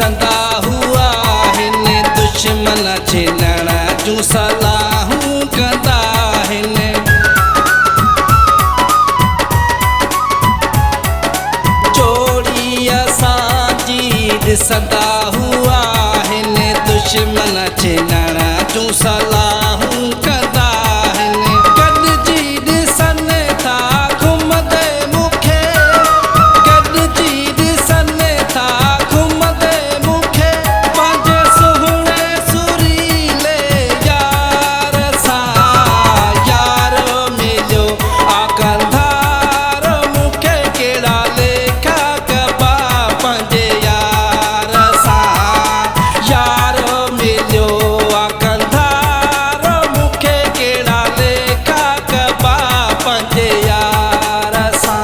ॾिसंदा हुआ हिन दुश्मन छिनण जूं सलाहूं कंदा हिन जोड़ी असांजी ॾिसंदा हुआ हिन दुश्मन छिनण जूं सलाहूं कंदा हिन गॾिजी ॾिसनि था घुमंदे मूंखे गॾिजी ॾिसनि था घुमंदे मूंखे पंहिंजे सुहिणे सुरीले यार सां यार मिलियो आ कंधार मूंखे कहिड़ा लेखा कबा पंहिंजे यार सां यार मिलियो आ कंधार मूंखे कहिड़ा लेखा कबा पंहिंजे यार सां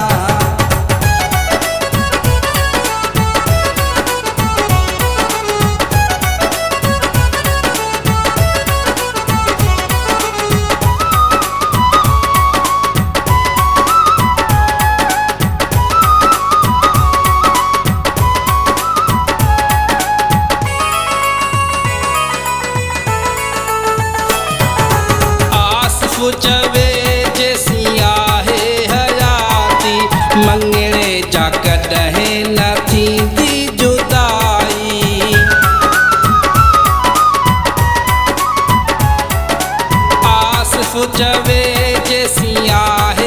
आसिफ़ चवे जेसीं आहे हयाती मङणे जा कॾहिं न थींदी जुदाई आसिफ़ चवे जेसीं आहे